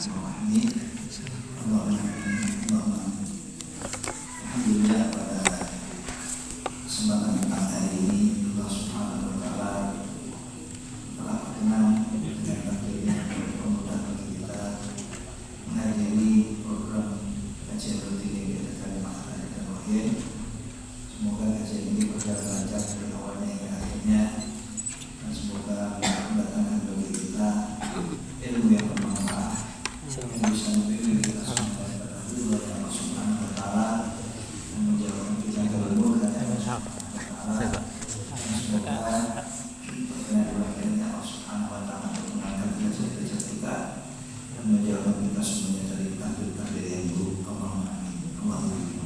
Bismillahirrahmanirrahim. Alhamdulillah pada kesempatan hari ini Allah Subhanahu wa taala telah berkenan dengan takdirnya mempermudah bagi kita menghadiri program kajian rutin yang diadakan oleh Mahkamah dan Wahid. Semoga kajian ini berjalan lancar dari awalnya hingga akhirnya, dan semoga mendatangkan bagi kita ilmu yang bermanfaat yang bisa membimbing kita semua kepada Allah Subhanahu wa taala dan menjauhkan kita dari murka Allah Subhanahu wa taala. Semoga berkenan Allah Subhanahu wa taala untuk mengangkat derajat kita dan menjauhkan kita semuanya dari takdir-takdir yang buruk. Allahumma amin. Allahumma amin.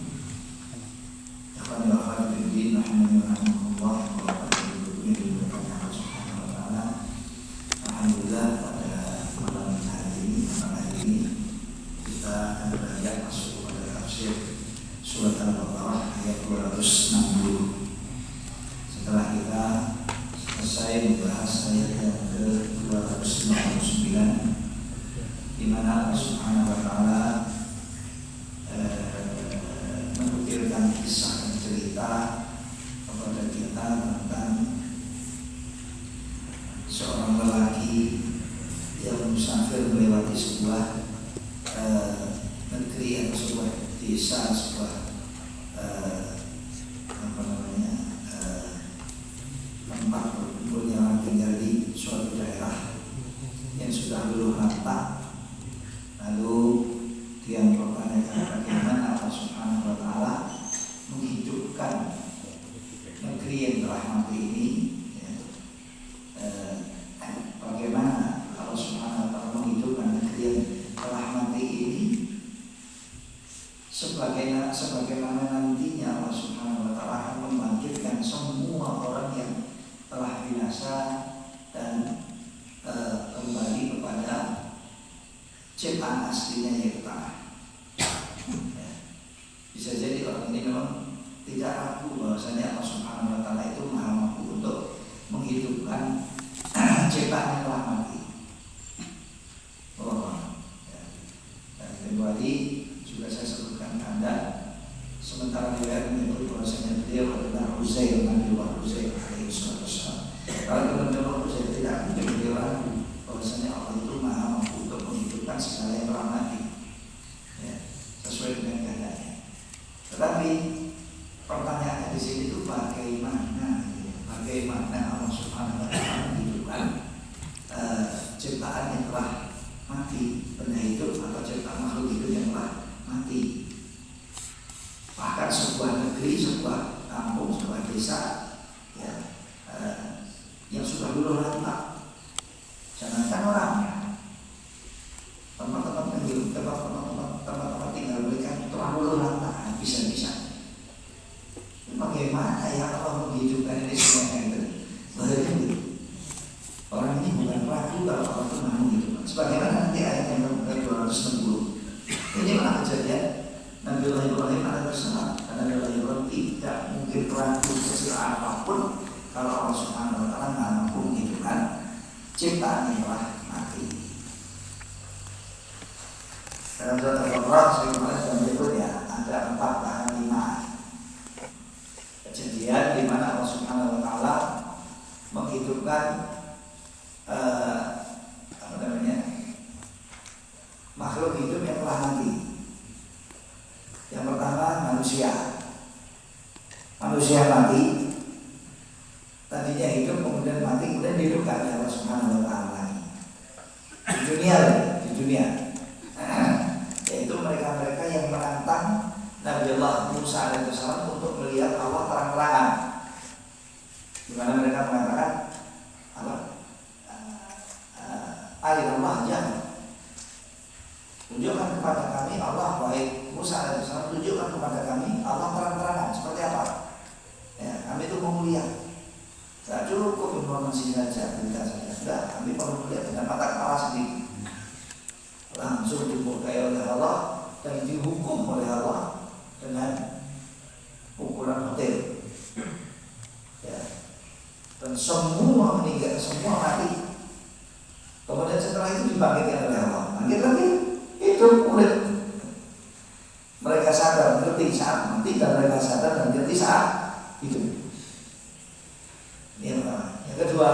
Alhamdulillah pada malam hari ini kita akan belajar masuk pada tafsir surat Al-Baqarah ayat 260. Setelah kita selesai membahas ayat yang ke-259 di mana Allah Subhanahu wa taala menukilkan kisah dan cerita kepada kita tentang seorang lelaki yang musafir melewati sebuah negeri atau sebuah desa, sebuah tempat berkumpulnya orang tinggal di suatu daerah yang sudah luluh lantak. Lalu dia mempertanyakan bagaimana Allah Subhanahu wa taala menghidupkan negeri yang telah mati ini. Bagaimana Allah Subhanahu wa taala menghidupkan negeri yang telah mati ini, sebagaimana nantinya Allah Subhanahu wa taala akan membangkitkan semua orang yang telah binasa dan kembali kepada ciptaan aslinya yaitu tanah. Bisa jadi orang ini memang tidak ragu bahwasanya Allah Subhanahu wa taala itu maha mampu untuk menghidupkan ciptaan yang telah mati. Dan kembali juga saya sebutkan Anda, sementara dia menyebut bahwasanya beliau adalah Uzair, Nabi Uzair alaihi wassalam. Kalau Nabi Uzair tidak mungkin beliau ragu bahwasanya Allah itu maha mampu untuk menghidupkan segala yang telah mati, sesuai dengan keadaannya. Tetapi pertanyaannya di sini itu bagaimana Allah Subhanahu wa taala menghidupkan ciptaan yang telah mati, benda hidup atau ciptaan makhluk hidup yang telah mati. Bahkan sebuah negeri, sebuah kampung, sebuah desa yang sudah luluh lantak. Jangankan orangnya, tempat-tempat tinggal mereka telah luluh lantak, bisa-bisa. Bagaimana ya Allah menghidupkan ini semua yang terjadi? Orang ini bukan ragu kalau Allah itu mau menghidupkan. Sebagaimana nanti ayat yang ke-260. Ini mana kejadian Nabi Ibrahim alaihissalam. Karena Nabi Ibrahim tidak mungkin ragu kecil apapun kalau Allah Subhanahu wa taala mampu menghidupkan ciptaan yang telah mati. Dalam surat Al-Baqarah sebagaimana berikut ada 4 bahan 5 kejadian di mana Allah Subhanahu wa taala menghidupkan makhluk hidup yang telah mati. Yang pertama manusia mati, tadinya hidup kemudian mati, kemudian dihidupkan oleh Allah Subhanahu wa taala di dunia yaitu mereka yang menantang Nabi Allah Musa alaihissalam untuk melihat Allah terang-terangan, di mana mereka mengatakan ayat Allah jahil, tunjukkan kepada kami Allah, wahai Musa alaihissalam, tunjukkan kepada kami Allah terang-terangan seperti apa. Kami itu mau melihat. Tidak cukup informasi saja, berita saja. Sudah, kami perlu melihat dengan mata kepala sendiri. Langsung dimurkai oleh Allah dan dihukum oleh Allah dengan pukulan petir. Dan semua meninggal, semua mati. Kemudian setelah itu dibangkitkan oleh Allah. Bangkit lagi. mati dan mereka sadar dan menjadi saat hidup. Ini yang pertama. Yang kedua,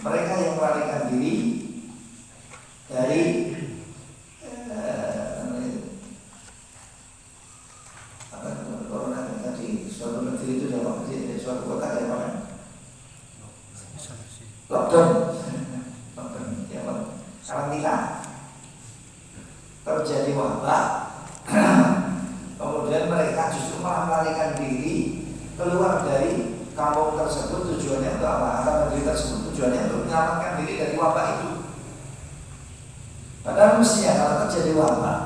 mereka yang melarikan diri dari corona tadi, suatu negeri itu dalam suatu kota kayak mana? Lockdown, ya, karantina, terjadi wabah, kemudian mereka justru malah melarikan diri keluar dari kampung tersebut. Tujuannya untuk apa? Atau negeri tersebut tujuannya untuk menyelamatkan diri dari wabah itu. Padahal mestinya kalau terjadi wabah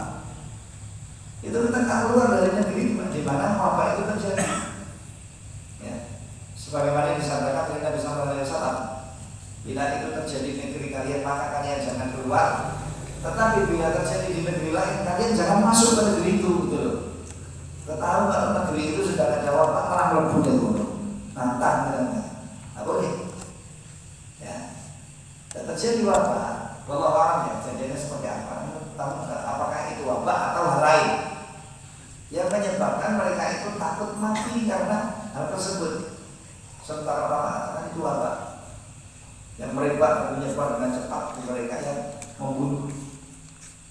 itu kita tak keluar dari negeri di mana wabah itu terjadi. Ya, sebagaimana disampaikan oleh Nabi Sallallahu Alaihi Wasallam, bila itu terjadi di negeri kalian maka kalian jangan keluar. Tetapi bila terjadi di negeri lain kalian jangan masuk ke negeri itu, gitu loh. Ketahui kalau negeri itu sudah ada wabah malah melebur dari gunung. Nantang katanya, nggak boleh. Ya, dan terjadi wabah, wallahu a'lam ya, kejadiannya seperti apa? Apakah itu wabah atau hal lain yang menyebabkan mereka itu takut mati karena hal tersebut? Sementara orang mengatakan itu wabah yang merebak dan menyebar dengan cepat di mereka yang membunuh.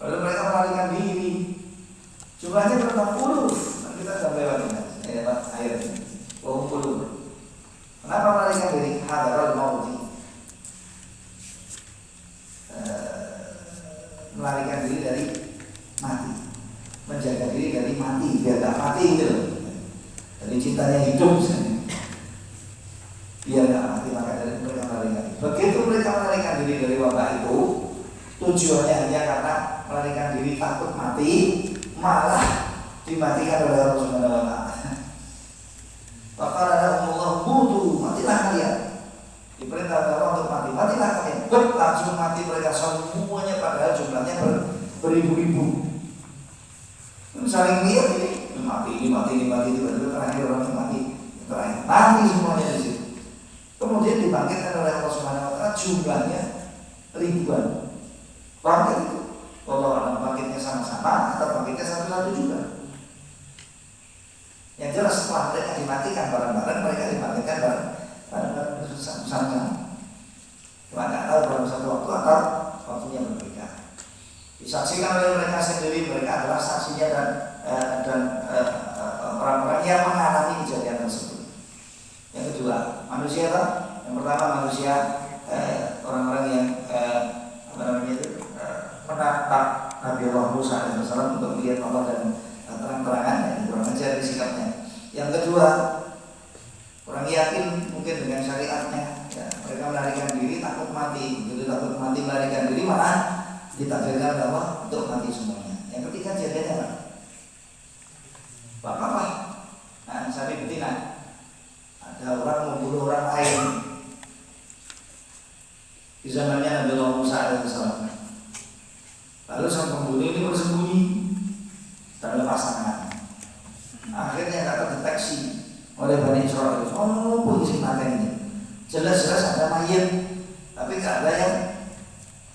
Lalu mereka melarikan diri. Jumlahnya berapa puluh? Kita sudah lewati ayat ini. Puluh. Kenapa melarikan diri? Hadarul mauti. Melarikan diri dari mati, menjaga diri dari mati biar tak mati gitu. Dari cintanya hidup biar tak mati, maka dari mereka melarikan diri. Begitu mereka melarikan diri dari wabah itu, tujuannya hanya karena melarikan diri takut mati, malah dimatikan oleh Allah Subhanahu wa Ta'ala. Waqala mutu, matilah kalian. Diperintah Allah untuk mati, matilah kalian. Langsung mati mereka semuanya, padahal jumlahnya beribu-ribu. Saling lihat ini mati, tiba-tiba terakhir orang yang mati semuanya di situ. Kemudian dibangkitkan oleh Allah Subhanahu wa Ta'ala, jumlahnya ribuan. Bangkit itu, kalau orang bangkitnya sama-sama atau bangkitnya satu-satu juga. Yang jelas setelah mereka dimatikan bareng-bareng, mereka dibangkitkan bareng-bareng sama-sama. Cuma tidak tahu dalam satu waktu atau waktunya berbeda. Disaksikan oleh mereka sendiri, mereka adalah saksinya dan orang-orang yang mengalami kejadian tersebut. Yang kedua, manusia itu. Yang pertama manusia, orang-orang yang menatap Nabi Allah Musa AS untuk melihat Allah dan terang-terangan, yang kurang ajar sikapnya. Yang kedua, orang yakin mungkin dengan syariatnya, ya, mereka melarikan diri takut mati. Begitu takut mati melarikan diri, malah ditakdirkan oleh Allah untuk mati semuanya. Yang ketiga jadinya apa? Bapak Sari betina. Ada orang membunuh orang lain di zamannya Nabi Allah Musa AS. Lalu sang pembunuh ini bersembunyi dalam pasangan. Akhirnya tak terdeteksi oleh Bani Israel. Oh, polisi mata ini. Jelas-jelas ada mayat, tapi tidak ada yang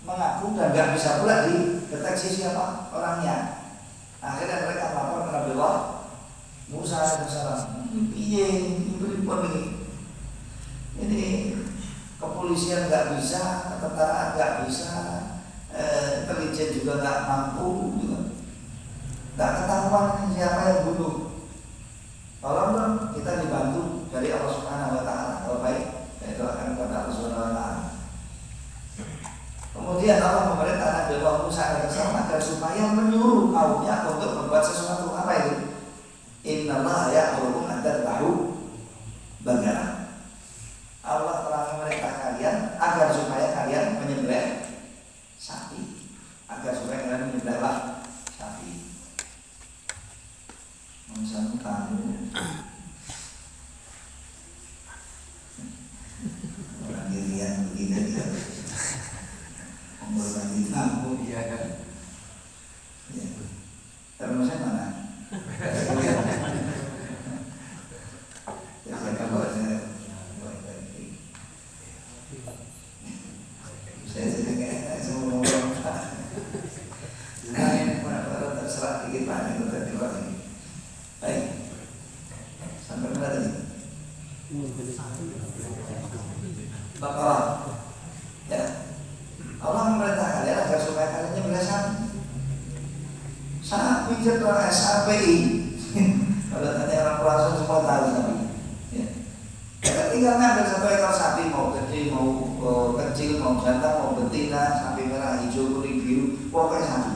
mengaku dan tidak bisa pula dideteksi siapa orangnya. Akhirnya mereka melapor ke Nabi Allah Musa AS. Ini kepolisian nggak bisa, ketentaraan nggak bisa, intelijen juga nggak mampu, nggak ketahuan siapa yang bunuh. Tolong kita dibantu dari Allah Subhanahu wa Ta'ala. Kalau baik, itu akan kepada Allah Subhanahu wa Ta'ala. Kemudian Allah memerintah Nabi Allah Musa AS agar supaya menyuruh kaumnya untuk membuat sesuatu. Apa itu? Innallaha ya'murukum an tadhbahu baqarah. Allah telah memerintah kalian agar supaya kalian menyembelih sapi, agar supaya kalian menyembelih sapi. Misalnya kamu orang dirian begini dia mengurangi kamu, iya kan? Ya. Terus saya mana? Ya saya kalau saya jadi kayak semua orang lain terserah dikit banyak itu tadi lagi. Baik. mana tadi? Baqarah. Ya. Allah memerintahkan kalian agar supaya kalian nyembelih sapi. Sapi setelah SAPI. Kalau tadi orang puasa semua tahu sapi. Ya. Kita tinggal ngambil satu ekor sapi, mau kecil, mau jantan, mau betina, sapi merah, hijau, kuning, biru, pokoknya sapi.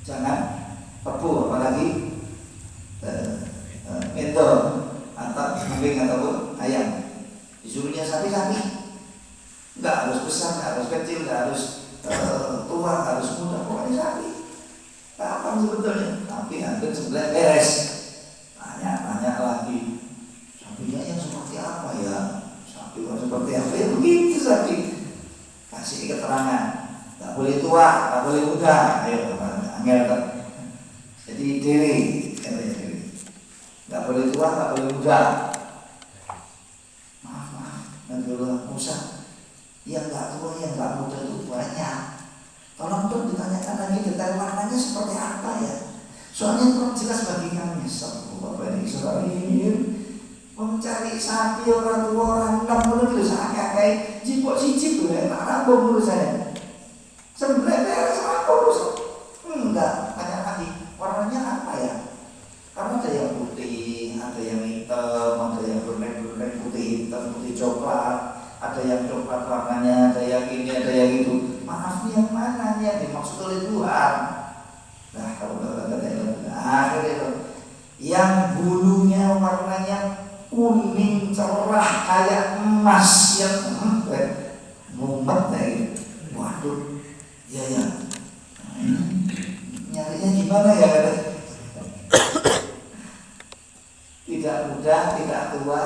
Jangan pepu, apalagi itu atau kambing ataupun ayam. Disuruhnya sapi-sapi, nggak harus besar, nggak harus kecil, nggak harus tua, nggak harus muda, pokoknya sapi. Kapan sebetulnya? Tapi hampir sebelah beres. Tanya lagi, sapinya yang seperti apa ya? Sapi yang seperti apa ya? Begitu sapi. Kasih keterangan. Nggak boleh tua, nggak boleh muda. Ayo, angel kan. Jadi diri. Nggak boleh tua, nggak boleh muda. Maaf, Nabiullah Musa. Yang nggak tua, yang nggak muda itu banyak. Tolong dong ditanyakan lagi detail warnanya seperti apa ya. Soalnya kurang jelas bagi kami. Bapak ini Israel mencari sapi orang tua orang enam puluh itu saya kayak jipok sijip ya, tak rambut menurut saya. Sebenarnya sama urus. Enggak, tanya lagi warnanya apa ya? Karena ada yang putih, ada yang hitam, ada yang bermerah putih hitam, putih coklat, ada yang coklat warnanya, ada yang ini, ada yang itu. Maaf yang mana yang dimaksud oleh Tuhan? Nah, kalau akhirnya itu yang bulunya warnanya kuning cerah kayak emas yang mumet kayak waduh, ya. Nyarinya gimana ya? Tidak muda, tidak tua,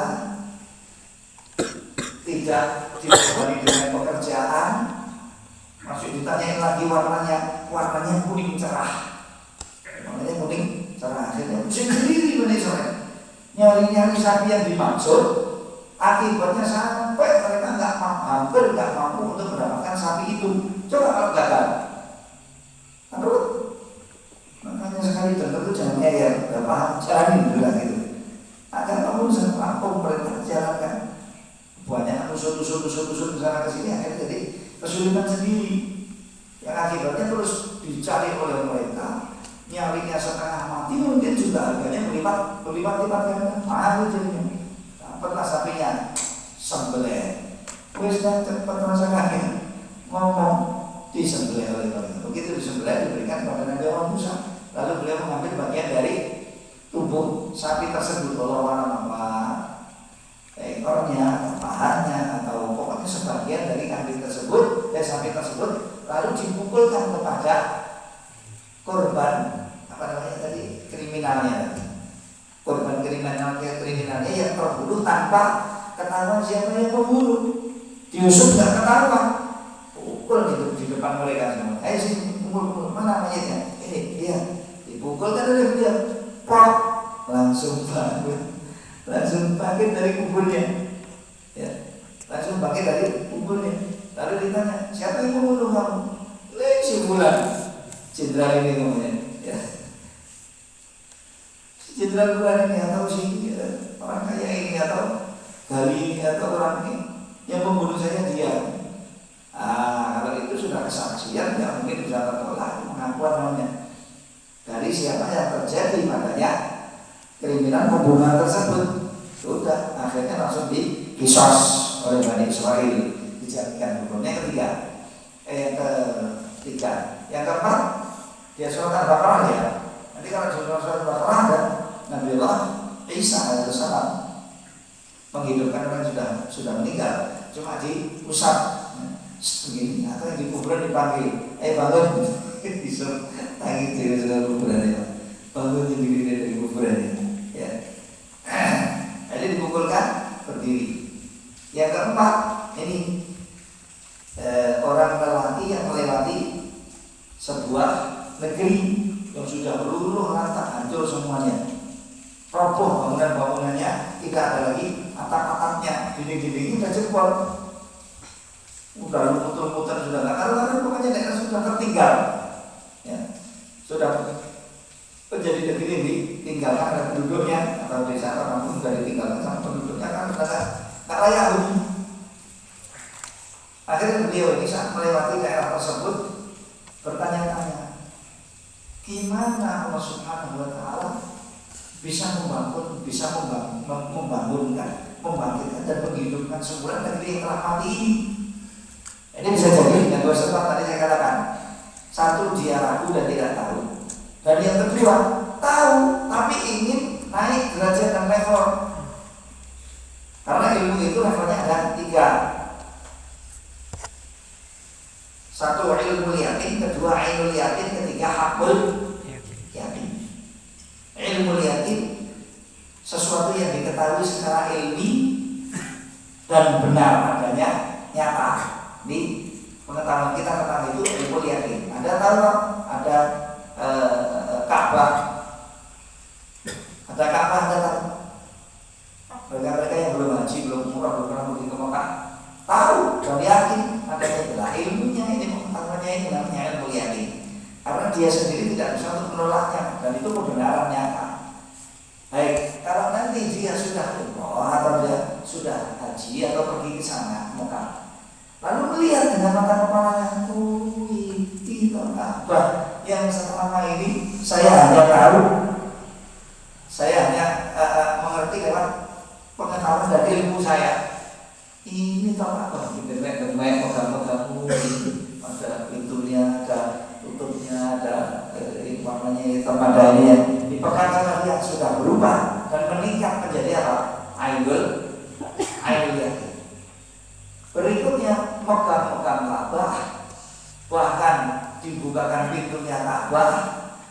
tidak dibebani dengan pekerjaan. Masih ditanyain lagi warnanya kuning cerah. Warnanya kuning cerah. Akhirnya pusing sendiri Israel. Nyari sapi yang dimaksud. Akibatnya sampai mereka hampir nggak mampu untuk mendapatkan sapi itu. Coba kalau gagal. Aduh, makanya sekali dengar itu jangan ngeyel. Gak paham, jalanin bilang gitu. Agar kamu bisa rampung perintah jalankan. Banyak tusuk kesana kesini akhirnya jadi kesulitan sendiri. Yang akibatnya terus dicari oleh mereka. Nyarinya setengah mati mungkin juga harganya berlipat-lipat kan. Mahal jadinya. Dapatlah sapinya sembelih. Wis cepat rasakan ngomong disembelih oleh mereka. Begitu disembelih diberikan kepada Nabi Allah Musa. Lalu beliau mengambil bagian dari tubuh sapi tersebut, warna apa, ekornya, pahannya, atau pokoknya sebagian dari kambing tersebut, sapi tersebut, lalu dipukulkan kepada korban kriminalnya, korban kriminalnya yang terbunuh tanpa ketahuan siapa yang membunuh, diusut nggak ketahuan, pukul itu di depan mereka semua. Sini pukul mana mayatnya? Ini dia dipukul kan oleh dia. Pok, langsung bangkit dari kuburnya, ya, langsung bangkit dari kuburnya. Lalu ditanya, siapa yang membunuh kamu? Si Bulan, jenderal ini kemudian, ya, si jenderal Bulan ini atau si orang kaya ini atau Gali ini atau orang ini yang membunuh saya dia. Kalau itu sudah kesaksian, nggak mungkin bisa tertolak pengakuan namanya. Dari siapa yang terjadi padanya kriminal pembunuhan tersebut, sudah akhirnya langsung dikisos oleh Bani Israel, dijadikan hukumnya yang ketiga. Yang keempat dia surat Al-Baqarah ya. Nanti kalau surat Al-Baqarah ada Nabiullah Isa alaihissalam menghidupkan orang yang sudah meninggal, cuma diusap begini atau yang di kuburan dipanggil, bangun. Disuruh tangi cewek sudah kuburan ya, bangun diri dari kuburan ya. Jadi dipukulkan berdiri. Yang keempat ini orang lelaki yang melewati sebuah negeri yang sudah berluluh lantak, hancur semuanya, roboh bangunan-bangunannya, tidak ada lagi atap-atapnya, dinding-dindingnya sudah jebol, udah muter-muter sudah nggak karuan, pokoknya daerah sudah tertinggal. Ya, sudah menjadi negeri ini tinggalkan ada penduduknya atau desa apapun sudah ditinggalkan sama penduduknya kan nggak layak huni. Akhirnya beliau ini saat melewati daerah tersebut bertanya-tanya, gimana Allah Subhanahu wa Ta'ala bisa membangkitkan dan menghidupkan semula negeri yang telah mati ini. Ini bisa jadi dengan dua sebab tadi saya katakan. Satu, dia ragu dan tidak tahu. Dan yang kedua, tahu tapi ingin naik derajat dan level. Karena ilmu itu levelnya ada 3. Satu, ilmu yakin. Kedua, ilmu yakin. Ketiga, hakul yakin. Ilmu yakin sesuatu yang diketahui secara ilmi dan benar adanya, nyata di pengetahuan kita tentang itu, ilmu yakin. Ada tahu, ada Ka'bah, ada Ka'bah, ada tahu. Mereka yang belum haji, belum umrah, belum pernah pergi ke Mekah, tahu dan yakin adanya adalah ilmunya ini, pengetahuannya ini namanya ilmu yakin. Karena dia sendiri tidak bisa untuk menolaknya dan itu kebenaran nyata. Baik, kalau nanti dia sudah umrah atau dia sudah haji atau pergi ke sana Mekah, lalu melihat dengan mata kepalanya, itu Ka'bah yang selama ini saya hanya tahu, saya hanya mengerti lewat pengetahuan dan ilmu saya. Ini toh Ka'bah, internet moga-moga ada pintunya, ada tutupnya, ada warnanya tempat ini dipegang sama dia sudah berubah dan meningkat menjadi apa? Ainul yakin. Berikutnya megang Ka'bah, bahkan dibukakan pintunya Ka'bah,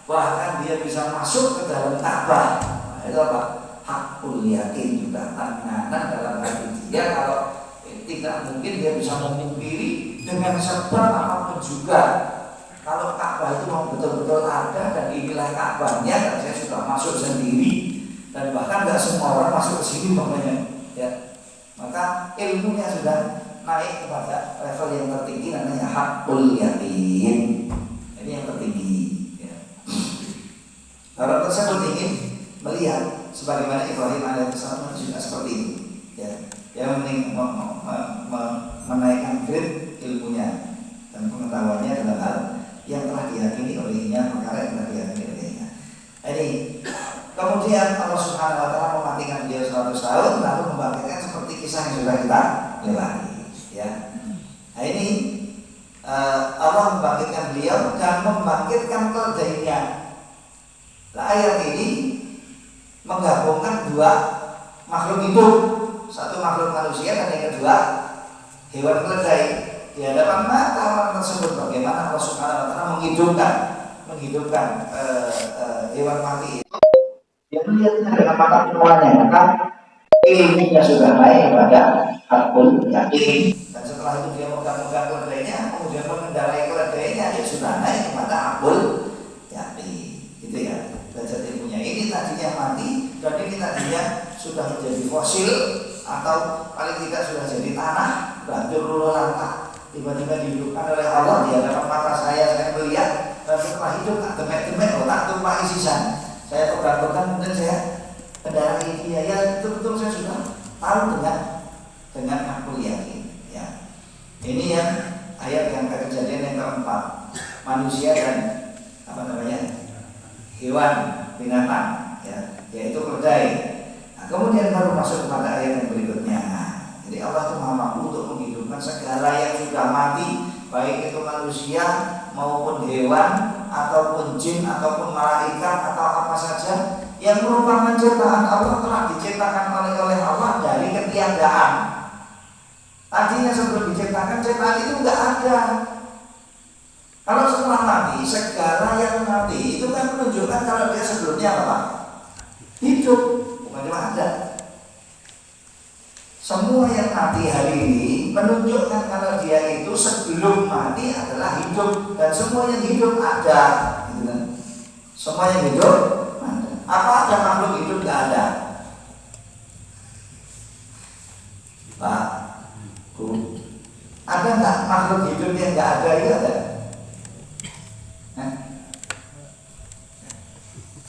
bahkan dia bisa masuk ke dalam Ka'bah. Nah, itu apa? Hakul yakin juga, tanganan dalam hati dia kalau tidak mungkin dia bisa memungkiri dengan sebab apapun juga. Kalau Ka'bah itu mau betul-betul ada dan inilah Ka'bahnya, dan saya sudah masuk sendiri dan bahkan nggak semua orang masuk ke sini makanya, ya. Maka ilmunya sudah naik kepada level yang tertinggi namanya hakul yakin. Ini yang tertinggi. Ya. Orang tersebut ingin melihat sebagaimana Ibrahim alaihissalam juga seperti itu. Ya. Dia menaikkan grade ilmunya dan pengetahuannya dalam hal yang telah diyakini olehnya, perkara yang telah diyakini olehnya. Ini kemudian Allah Subhanahu wa Ta'ala mematikan dia 100 tahun lalu membangkitkan seperti kisah yang sudah kita lewati. Ya. Nah ini Allah membangkitkan beliau dan membangkitkan keledainya. Nah, ayat ini menggabungkan dua makhluk hidup, satu makhluk manusia dan yang kedua hewan keledai. Di hadapan mata orang tersebut bagaimana Allah Subhanahu wa Ta'ala menghidupkan hewan mati. Dia melihatnya dengan mata penuhannya, maka ilmunya sudah naik kepada hakul yakin. Dan setelah itu dia memegang keledainya, kemudian mengendarai keledainya, dia sudah naik kepada hakul yakin. Gitu ya, belajar ilmunya. Ini tadinya mati dan ini tadinya sudah menjadi fosil atau paling tidak sudah jadi tanah, banjur luluh lantak. Tiba-tiba dihidupkan oleh Allah di hadapan mata saya melihat dan setelah hidup tak demek-demek, tak tumpah isisan. Saya pegang-pegang kemudian saya kendarai dia, ya betul-betul saya sudah tahu dengan hakul yakin. Ya. Ini yang ayat yang kejadian yang keempat, manusia dan hewan binatang, ya, yaitu keledai. Nah, kemudian baru masuk kepada ayat yang berikutnya. Jadi Allah itu Maha mampu untuk menghidupkan segala yang sudah mati, baik itu manusia maupun hewan ataupun jin ataupun malaikat atau apa saja yang merupakan ciptaan Allah, telah diciptakan oleh Allah dari ketiadaan. Tadinya sebelum diciptakan ciptaan itu enggak ada. Kalau setelah mati, segala yang mati itu kan menunjukkan kalau dia sebelumnya apa? Hidup, bukan cuma ada. Semua yang mati hari ini menunjukkan kalau dia itu sebelum mati adalah hidup, dan semua yang hidup ada, gitu kan? Semua yang hidup ada. Apa ada makhluk hidup? Nggak ada. Pak, Bu, ada nggak makhluk hidup yang nggak ada? Itu ada.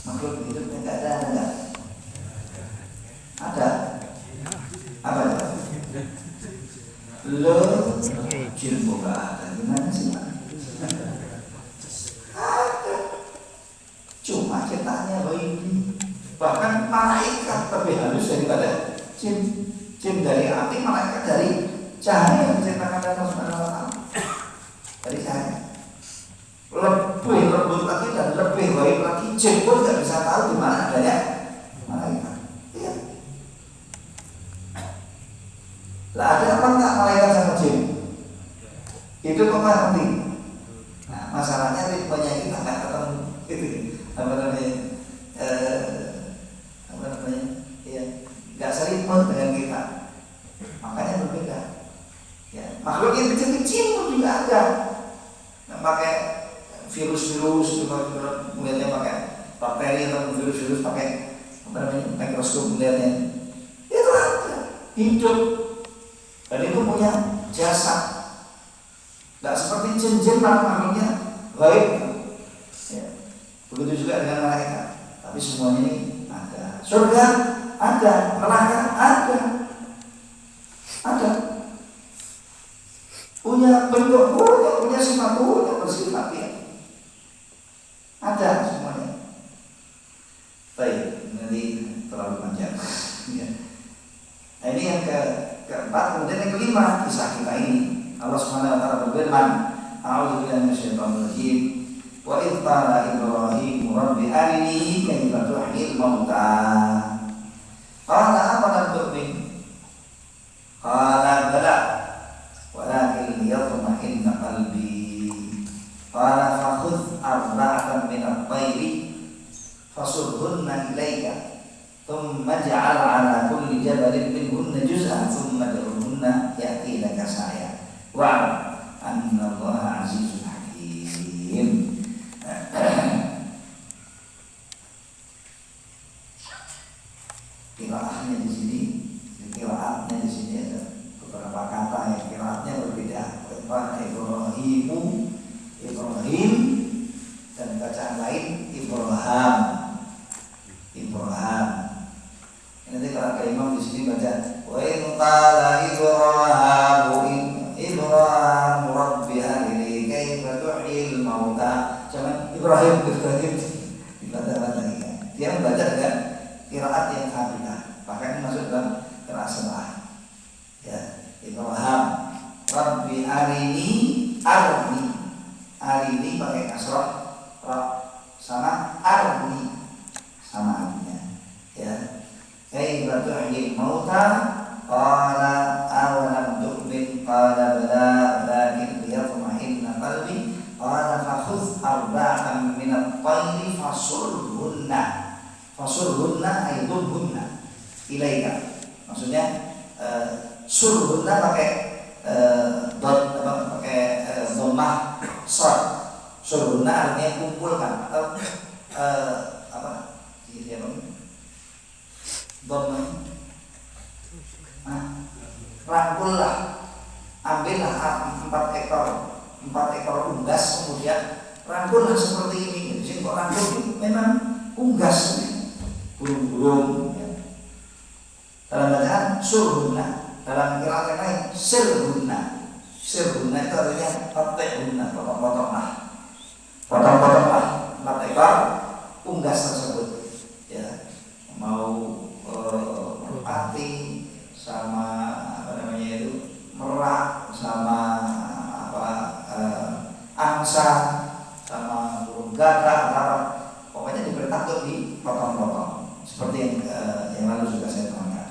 Makhluk hidup yang nggak ada nggak? Ada Lo jin boga ada gimana sih Pak? Ada. Cuma cetaknya ini. Bahkan malaikat lebih halus daripada jin. Jin dari api, malaikat dari cahaya yang diciptakan Allah Subhanahu wa taala. Dari cahaya. Lebih lembut lagi dan lebih baik lagi. Jin pun tidak bisa tahu di mana adanya malaikat. Iya. Lah ada apa enggak malaikat sama jin? Itu pengerti. Nah, masalahnya ritmenya kita nggak ketemu. Itu apa namanya? Ya, nggak seritme dengan kita. Makanya berbeda. Ya, makhluk yang kecil-kecil pun juga ada. Nah, pakai virus-virus, kemudian pakai bakteri atau virus-virus pakai apa namanya mikroskop melihatnya. Itu ada, hidup. Dan itu punya jasa. Tidak seperti jin-jin makhluknya baik. Ya. Begitu juga dengan malaikat. Tapi semuanya ini ada. Surga ada, neraka ada. Punya bentuk, punya sifat, punya bersifat ya. Ada semuanya. Baik, nanti terlalu panjang. Ya. Nah, ini yang keempat, kemudian yang kelima kisah kita ini. Allah Subhanahu wa taala berfirman, A'udzubillahi minasyaitonir rajim. Wa idh qala Ibrahim rabbi arini kaifa tuhyil mauta. Qala afalam tu'min? Qala bala walakin liyatma'inna qalbi. Qala fakhudh arba'atan min at-tayri fasurhunna ilayka thumma ij'al 'ala kulli jabalin minhunna juz'an thumma ad'uhunna ya'tinaka sa'ya wa'lam anna Allaha 'azizun hakim. Qiraatnya di sini, qiraatnya di sini ada beberapa kata yang qiraatnya berbeda. Ibrahim dan bacaan lain Ibrahim. Nanti kalau ada imam di sini baca wa in qala Ibrahim rabbi arini kaifa tuhyil mauta. Jangan Ibrahim dibaca ya. Dia membaca dengan qiraat yang sabiqah. Bahkan masuk dalam qiraat sebelah. Ya, Ibrahim rabbi arini pakai kasrah ra sama arni sama artinya. Ya. Kaifa tuhyil mauta qala awalam tu'min qala bala walakin liyatma'inna qalbi qala fakhudh arba'atan min at-tayri fasurhunna aydunhunna ilaika. Maksudnya surhunna pakai dhammah shad. Surhunna artinya kumpulkan atau rangkullah, ambillah 4 ekor unggas, kemudian rangkullah seperti ini. Jadi kok rangkul ini memang unggas, burung-burung. Ya. Dalam bacaan surhunna, dalam qiraat yang lain sirhunna. Sirhunna itu artinya fatihunna, potong-potonglah 4 ekor unggas tersebut. Ya, mau merpati sama merak sama angsa sama burung gagak, pokoknya diperintah untuk dipotong-potong seperti yang lalu sudah saya terangkan.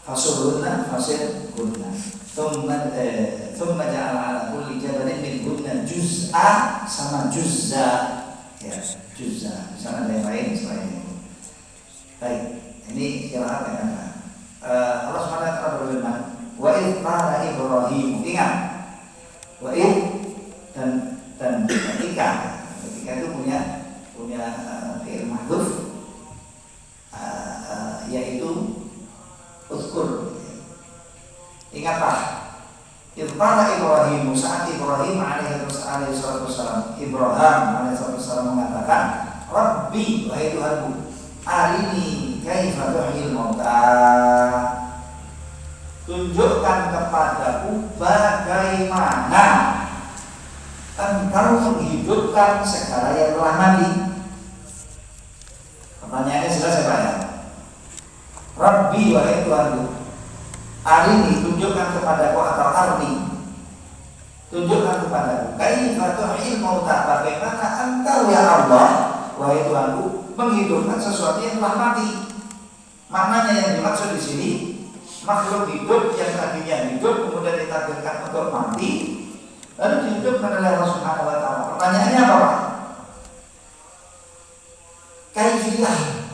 Fasurhunna fasirhunna thumma ja'ala 'ala kulli jabalin minhunna juz'a sama juzza. Ya, juzza. Di sana ada yang lain selain itu. Baik, ini qiraat yang ada. Allah Subhanahu wa taala berfirman, wa idh qala Ibrahim. Ingat. Wa idh dan ketika itu punya fi'il mahdhuf yaitu uzkur. Ingatlah. Idh qala Ibrahim, saat Ibrahim alaihi wassalam mengatakan, Rabbi, wahai Tuhanku, arini kaifa tuhyil mauta. tunjukkan kepadaku bagaimana engkau menghidupkan segala yang telah mati. Pertanyaannya jelas ya Pak ya. Rabbi, wahai Tuhanku, arini, tunjukkan kepadaku, atau arni, tunjukkan kepadaku, kaifa tuhil mauta, bagaimana engkau ya Allah, wahai Tuhanku, menghidupkan sesuatu yang telah mati. Maknanya yang dimaksud di sini, makhluk hidup yang tadinya hidup kemudian ditakdirkan untuk mati, lalu dihidupkan oleh Allah Subhanahu wa Ta'ala. Pertanyaannya apa Pak? Kaifiyah.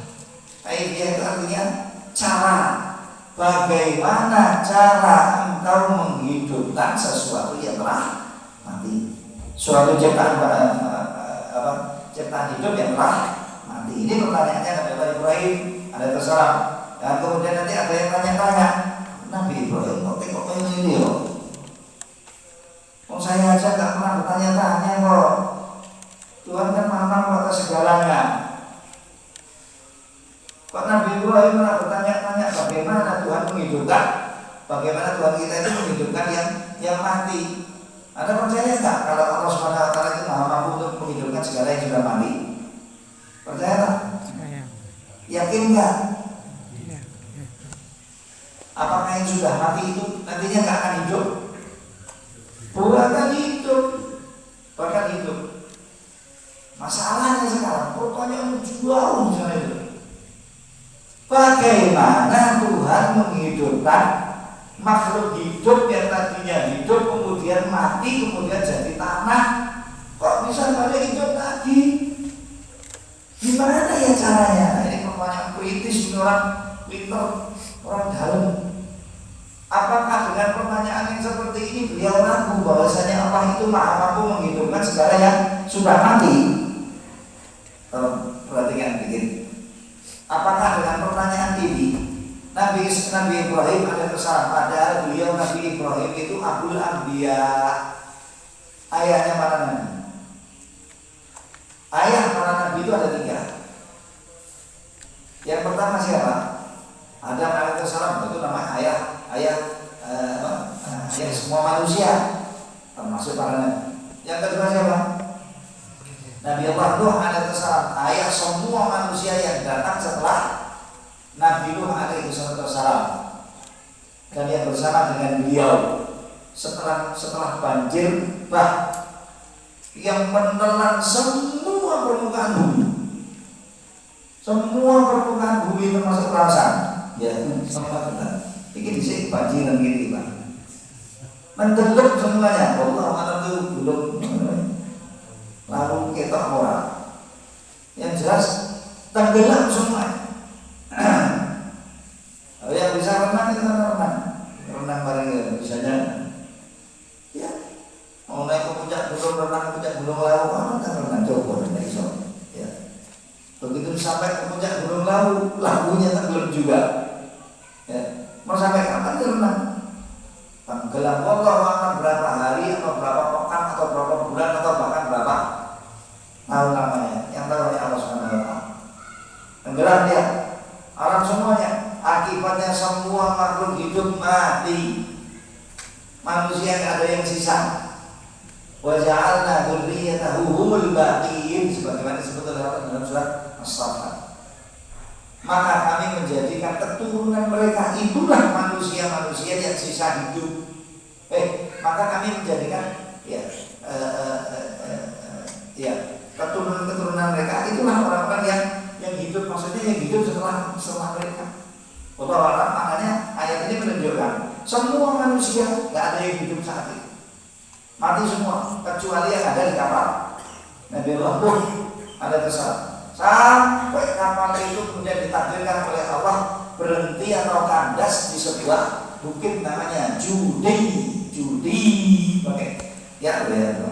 Kaifiyah itu artinya cara. Bagaimana cara engkau menghidupkan sesuatu yang telah mati, suatu ciptaan ciptaan hidup yang telah mati. Ini pertanyaannya adalah Ibrahim alaihissalam. Dan kemudian nanti ada yang tanya-tanya, Nabi Ibrahim kok ini loh? Saya aja nggak pernah bertanya-tanya kok. Tuhan kan maha atas segalanya. Pak Nabi Ibrahim pernah bertanya-tanya bagaimana Tuhan menghidupkan, bagaimana Tuhan kita itu menghidupkan yang mati. Anda percaya nggak kalau Allah Subhanahu wa Ta'ala itu maha mampu untuk menghidupkan segala yang sudah mati? Percaya tak? Yakin nggak? Apakah yang sudah mati itu nantinya nggak akan hidup? Bukan hidup, bahkan hidup. Masalahnya sekarang pertanyaan jauh misalnya itu. Bagaimana Tuhan menghidupkan makhluk hidup yang tadinya hidup kemudian mati kemudian jadi tanah? Kok bisa balik hidup lagi? Gimana ya caranya? Ini pertanyaan kritis, orang pintar, orang dalam. Apakah dengan pertanyaan yang seperti ini beliau ragu bahwasanya Allah itu maha mampu menghidupkan segala yang sudah mati? Perhatikan dikit. Apakah dengan pertanyaan ini Nabi Ibrahim alaihissalam, padahal beliau Nabi Ibrahim itu Abul Anbiya, ayahnya para nabi. Ayah para nabi itu ada 3. Yang pertama siapa? Adam alaihissalam, itu namanya ayah semua manusia, termasuk para nabi. Yang kedua siapa? Nabi Allah Nuh alaihissalam, ayah semua manusia yang datang setelah Nabi Nuh alaihissalam, dan yang bersama dengan beliau setelah banjir bah yang menelan semua permukaan bumi, termasuk lautan. Ya, semua benar. Ini sih banjiran gini Pak, mendeluk semuanya. Allah alam itu belum. Lalu kita orang yang jelas tenggelam semua. Yang bisa renang itu renang bareng bisanya. Ya, mau naik ke puncak gunung renang, puncak gunung Lawu, kan renang coba renang iso. Ya, begitu sampai ke puncak gunung Lawu, lagunya tenggelam juga. Ya, mau sampai kapan dia renang? Tenggelam Allah berapa hari atau berapa pekan atau berapa bulan atau bahkan berapa tahun lamanya, yang tahu oleh Allah Subhanahu wa Ta'ala. Tenggelam dia, alam semuanya. Akibatnya semua makhluk hidup mati. Manusia nggak ada yang sisa. Wa ja'alna dzurriyyatahu humul baqiyin, sebagaimana disebut oleh Allah dalam surat As-Saffat. Maka kami menjadikan keturunan mereka itulah manusia-manusia yang sisa hidup. Maka kami menjadikan keturunan mereka itulah orang-orang yang hidup, maksudnya yang hidup setelah mereka. Allah maknanya ayat ini menunjukkan semua manusia nggak ada yang hidup saat itu, mati semua kecuali yang ada di kapal Nabi Allah Nuh alaihissalam. Sampai kapal itu kemudian ditakdirkan oleh Allah berhenti atau kandas di sebuah bukit namanya Judi, oke ya,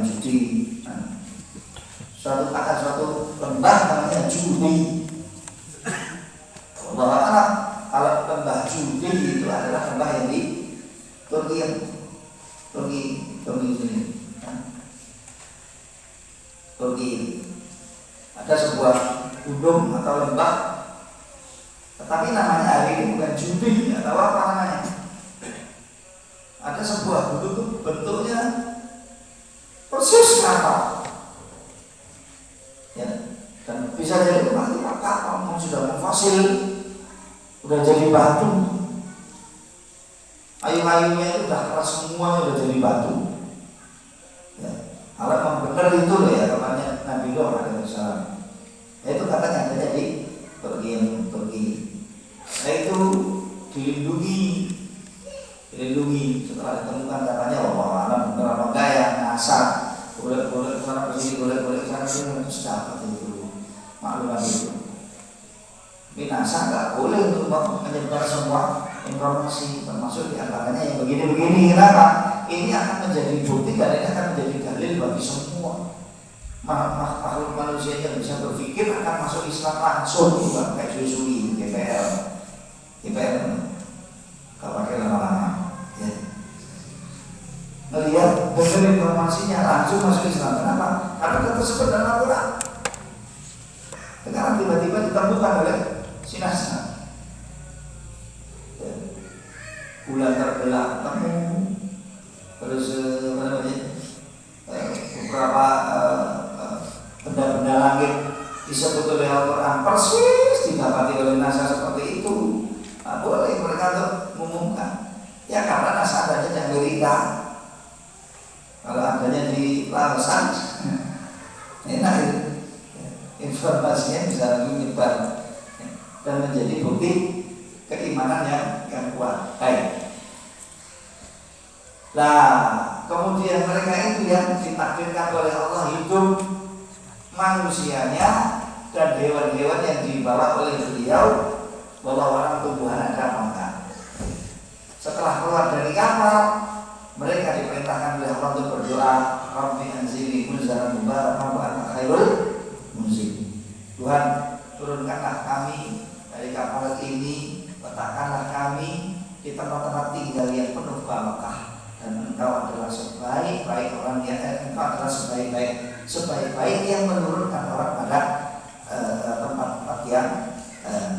Judi. Suatu lembah namanya Judi. Allah kalau lembah Judi itu adalah lembah yang di Turki sini. Turki ada sebuah gunung atau lembah, tetapi namanya hari ini bukan Judi atau apa namanya. ada sebuah bulu itu bentuknya persis kapal, ya, dan bisa jadi nanti kapal yang sudah memfosil, udah jadi batu, ayu-ayunya itu udah keras semuanya udah jadi batu. Ya, kalau memang benar itu loh ya katanya Nabi Nuh alaihissalam. Itu katanya adanya di Turki. Nah itu dilindungi setelah ditemukan katanya Allah alam benar apa enggak ya, NASA boleh kesana kesini, boleh kesana kesini, itu dapat itu maklumat itu. Tapi NASA nggak boleh untuk menyebar semua informasi, termasuk diantaranya yang begini-begini. Kenapa? Ini akan menjadi bukti dan ini akan menjadi dalil bagi semua makhluk manusia yang bisa berpikir akan masuk Islam langsung, bukan kayak susui DPR gak pakai lama-lama, ya. Melihat dengar informasinya langsung masuk Islam. Kenapa? Karena tersebut dalam Al-Quran. Sekarang tiba-tiba ditemukan oleh si NASA, ya. Bulan terbelah ketemu, terus beberapa benda-benda langit disebut oleh Al-Quran persis didapati oleh NASA seperti itu. Nah, boleh mereka untuk mengumumkan, ya karena NASA adanya di Amerika, kalau adanya di Lausan enak itu, informasinya bisa menyebar dan menjadi bukti keimanan yang kuat. Baik. Nah, kemudian mereka itu yang ditakdirkan oleh Allah hidup manusianya dan hewan-hewan yang dibawa oleh beliau, bahwa orang tumbuhan ada apa enggak. Setelah keluar dari kapal, mereka diperintahkan oleh Allah untuk berdoa, Rabbi anzilni munzalan mubarakan wa anta khairul munzilin. Tuhan, turunkanlah kami dari kapal ini, letakkanlah kami di tempat-tempat tinggal yang penuh barakah, dan Engkau adalah sebaik-baik orang Engkau adalah sebaik-baik yang menurunkan orang pada tempat-tempat yang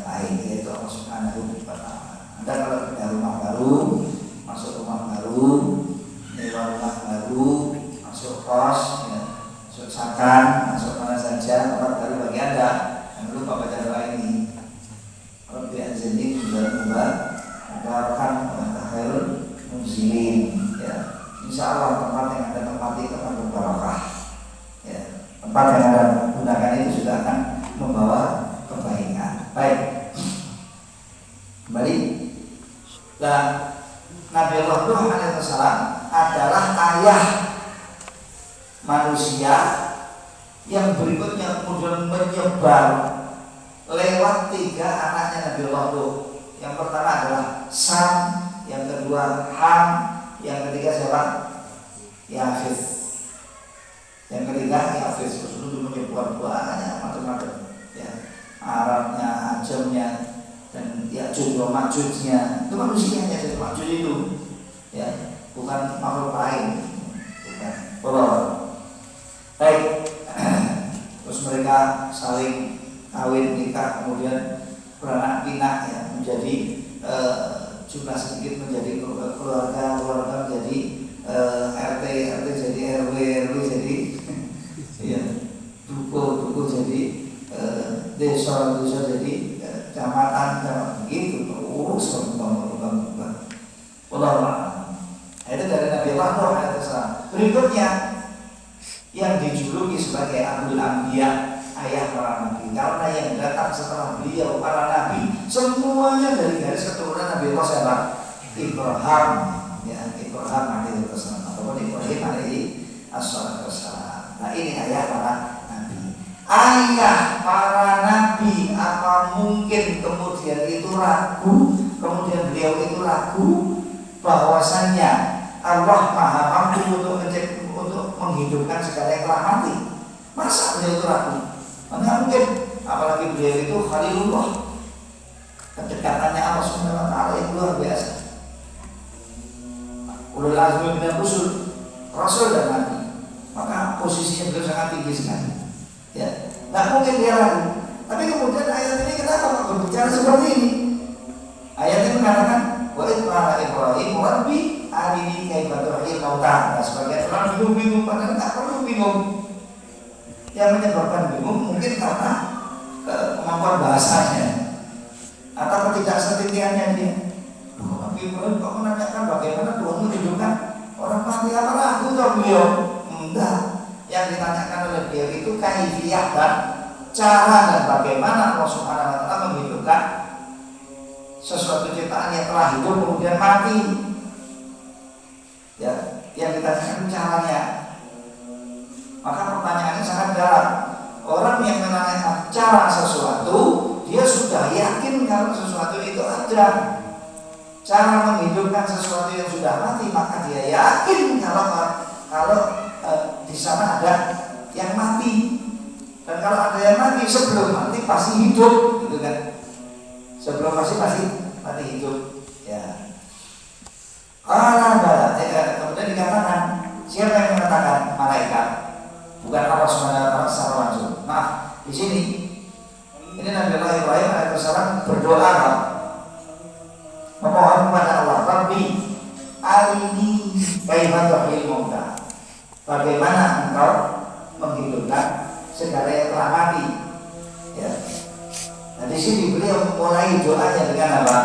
baik, yaitu Allah Subhanahu wa Ta'ala. Anda kalau pindah rumah baru, masuk rumah baru, nyewa rumah baru, masuk kos, ya, masuk sakan, masuk mana saja, tempat baru bagi Anda. Jangan lupa baca doa ini. Rabbi anzilni munzalan mubarakan wa anta khairul munzilin. Ya, insya Allah tempat yang Anda tempati itu akan berbarakah. Ya, tempat yang Anda gunakan itu sudah akan membawa kebaikan. Baik, kembali. Dan Nabi Allah Nuh alaihissalam adalah ayah manusia yang berikutnya kemudian menyebar lewat 3 anaknya Nabi Allah Nuh. Yang pertama adalah Sam, yang kedua Ham, yang ketiga siapa? Yafis. Yang ketiga Yafis. Terus menyebar banyak macam-macam, ya, Arabnya, Ajamnya, dan Ya'juj wa Ma'jujnya. Itu manusianya jadi Ma'juj itu, ya, bukan makhluk lain, bukan. Baik. Terus mereka saling kawin nikah, kemudian beranak pinak, ya, menjadi jumlah sedikit menjadi keluarga menjadi RT jadi RW jadi ya, duku jadi desa jadi kecamatan begitu terus berkembang. Itu dari Nabi Allah Nuh alaihissalam. Berikutnya yang dijuluki sebagai Abul Anbiya, ayah para nabi, karena yang datang setelah beliau para nabi semuanya dari garis keturunan Nabi Allah siapa? Ibrahim, ya, Ibrahim alaihissalam ataupun Ibrahim alaihissalam. Nah, ini ayah para nabi. Ayah para nabi, apa mungkin kemudian itu ragu, kemudian beliau itu ragu bahwasannya Allah Maha Mampu untuk menghidupkan segala yang telah mati? Masa beliau itu ragu? Mana mungkin, apalagi beliau itu Khalilullah, kedekatannya Allah Subhanahu wa Ta'ala yang luar biasa. Ulul azmi minal rusul, rasul dan nabi, maka posisinya beliau sangat tinggi sekali. Ya, nggak mungkin dia ragu. Tapi kemudian ayat ini kenapa berbicara seperti ini? Ayat ini mengatakan, wa idh qala Ibrahim rabbi arini Nah, sebagian orang bingung-bingung, padahal nggak perlu bingung. Yang menyebabkan bingung mungkin karena kemampuan bahasanya atau ketidaksertifiannya dia. Tapi kok menanyakan bagaimana Tuhan menunjukkan orang mati, apa ragu toh beliau? Enggak. Yang ditanyakan oleh beliau itu kaifiyah dan cara dan bagaimana Allah Subhanahu wa taala menghidupkan sesuatu ciptaan yang telah hidup kemudian mati. Ya, yang ditanyakan caranya. Maka pertanyaannya sangat dalam. Orang yang menanyakan cara sesuatu, dia sudah yakin kalau sesuatu itu ada. Cara menghidupkan sesuatu yang sudah mati, maka dia yakin kalau di sana ada yang mati. Dan kalau ada yang mati, sebelum mati pasti hidup, gitu kan? Sebelum pasti mati hidup. Ya. Kemudian dikatakan, siapa yang mengatakan? Malaikat, bukan Allah Subhanahu wa taala secara langsung. Maaf, di sini ini Nabi Allah Ibrahim alaihissalam berdoa, memohon kepada Allah, Rabbi arini kaifa tuhyil mauta. Bagaimana engkau menghidupkan segala yang telah mati? Ya. Nah, di sini beliau mulai doanya dengan apa?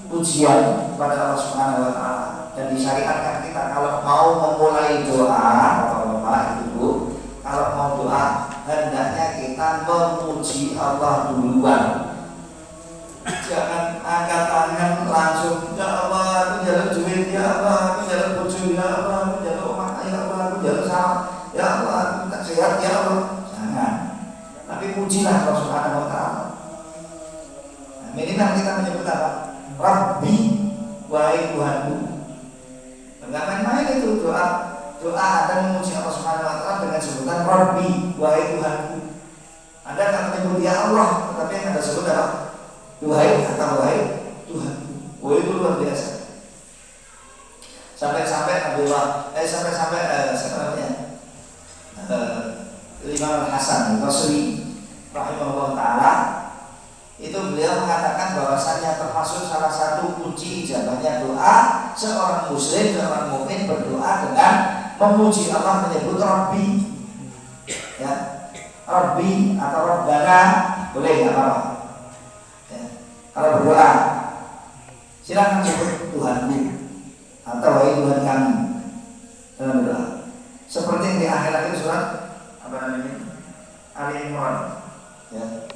Pujian kepada Allah Subhanahu wa taala. Dan disyariatkan kita kalau mau memulai doa, Bapak Ibu, kalau mau doa hendaknya kita memuji Allah duluan. Jangan angkat tangan langsung, ya Allah, aku jaluk duit, ya Allah, aku jaluk bojo, ya Allah, aku jaluk omah, ya Allah, aku jaluk sawah, ya Allah, aku minta sehat, ya Allah. Jangan. Tapi pujilah Allah Subhanahu wa taala. Nah, minimal kita menyebut apa? Rabbi, wahai Tuhanku. Enggak main-main itu doa dan memuji Allah Subhanahu wa taala dengan sebutan Rabbi, wahai Tuhanku. Anda akan menyebut ya Allah, tetapi yang Anda sebut adalah wahai Tuhanku. Oh, itu luar biasa. Sampai Imam Hasan Al-Basri rahimahullah taala itu beliau mengatakan bahwasanya termasuk salah satu kunci ijabahnya doa seorang muslim, seorang mukmin berdoa dengan memuji Allah, menyebut Rabbi. Ya, Rabbi atau Rabbana boleh nggak apa-apa. Ya. Kalau berdoa silakan sebut Tuhanku atau wahai Tuhan kami dalam doa. Seperti yang di akhir itu surat apa namanya? Ali Imran. Ya.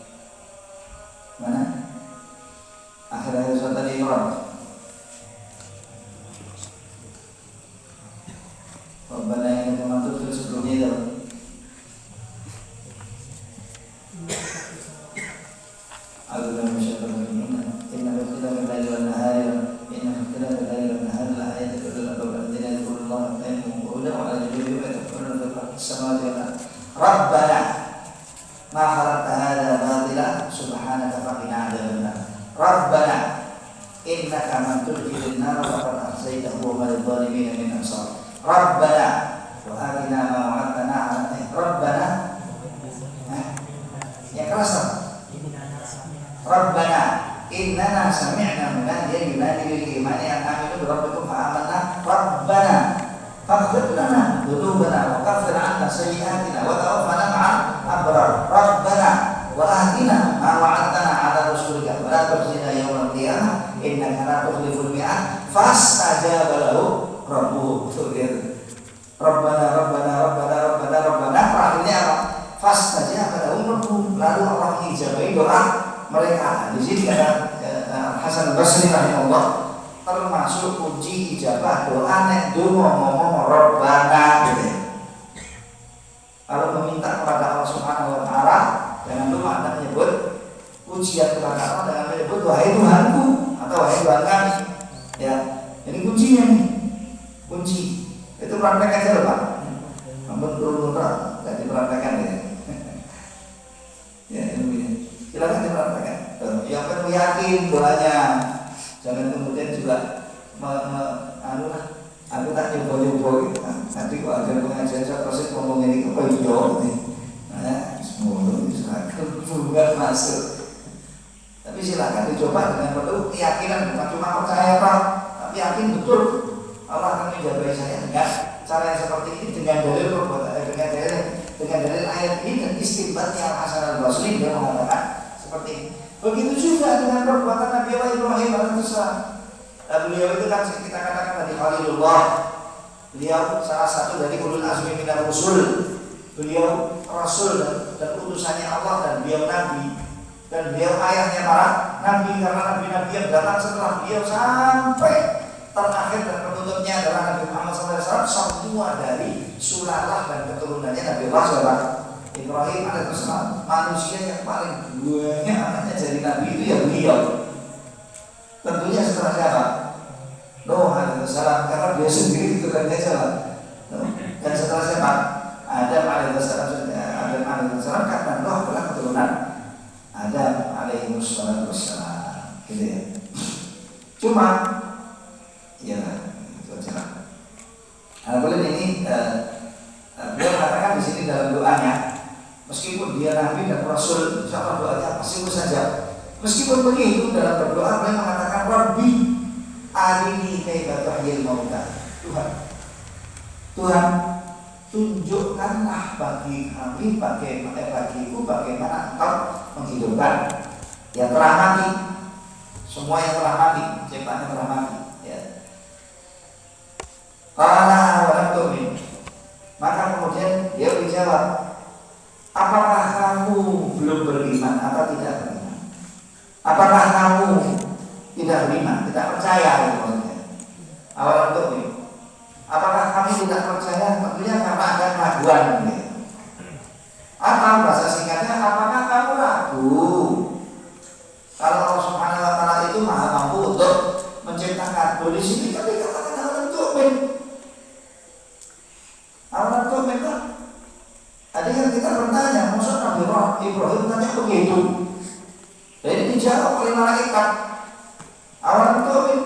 Mana? Akhir surat Ali Imran. Rabbana yang mengatur terus sebelumnya itu. Alhamdulillah masyaallah. Inna lillahi wa inna ilaihi raji'un. Inna lillahi wa inna ilaihi raji'un. Rabbana ma khalaqta hadza batila subhanaka faqina adzabannar. Rabbana innaka man tudkhilin nar faqad akhzaytahu wa ma lidh-dhalimin min ansar. Rabbana wa atina ma wa'adtana 'ala Rabbana ya keras. Rabbana innana sami'na munadiyan yunadi lil imani an aminu bi rabbikum fa amanna. Rabbana faghfir lana dzunubana wa kaffir 'anna sayyi'atina wa tawaffana ma'al abrar. Rabbana wa atina ma wa'adtana 'ala rusulika wa la tukhzina yawmal qiyamah innaka la tukhliful mi'ad. Fastajaba lahu rabbuhu. Rabbana akhirnya apa? Fastajaba lahu rabbuhu. Lalu Allah mengijabahi doa mereka. Di sini ada Hasan Basri rahimahullah, termasuk kunci ijabah doa nek donga ngomong Rabbana gitu. Kalau meminta kepada Allah Subhanahu wa taala, jangan lupa Anda menyebut pujian kepada Allah dengan menyebut wahai Tuhanku atau wahai Tuhan kami. Ya, ini kuncinya nih. Kunci. Itu praktek aja loh Pak. Namun turun enggak dipraktekkan ya. Ya, ini silakan dipraktekkan. Yang perlu yakin doanya. Jangan kemudian juga aku tak nyoba-nyoba gitu kan. Nanti kok ada pengajian saya proses ngomong ini kok iya gitu. Nah, semua itu silakan masuk. Tapi silakan dicoba dengan penuh keyakinan, bukan cuma percaya Pak, tapi yakin betul Allah akan menjabai saya dengan Beliau itu kan kita katakan tadi Khalilullah. Beliau salah satu dari ulul azmi minar rusul. Beliau rasul dan utusannya Allah, dan beliau nabi, dan beliau ayahnya para nabi, karena nabi-nabi yang datang setelah beliau sampai terakhir dan penutupnya adalah Nabi Muhammad SAW, semua dari sulalah dan keturunannya Nabi Allah Ibrahim alaihissalam. Manusia yang paling banyak anaknya jadi nabi itu ya beliau. Tentunya setelah siapa? Nuh alaihissalam, karena dia sendiri keturunannya siapa? Dan setelah siapa? Adam alaihissalam. Karena Nuh adalah keturunan Adam alaihissalam. Gitu ya. Cuma ya itu aja. Alhamdulillah ini beliau katakan di sini dalam doanya, meskipun dia nabi dan rasul, insya Allah doanya pasti saja. Meskipun begitu, dalam berdoa beliau mengatakan Rabbi arini kaifa tuhyil mauta. Tuhan, tunjukkanlah bagi kami bagiku bagaimana Engkau menghidupkan yang telah mati. Semua yang telah mati, ciptaan yang telah mati. Qala wa lam tu'min. Maka kemudian dia menjawab, apakah kamu belum beriman atau tidak beriman? Apakah kamu tidak beriman, tidak percaya? Awalam tu'min. Apakah kamu tidak percaya? Tentunya karena ada keraguan. Atau bahasa singkatnya, apakah kamu ragu kalau Allah Subhanahu wa taala itu Maha mampu untuk menciptakan? Di sini kan dikatakan awalam tu'min. Awalam tu'min kan? Tadi kan kita bertanya, maksud Nabi Ibrahim tanya begitu. Jadi dijawab oleh malaikat. Awalam tu'min.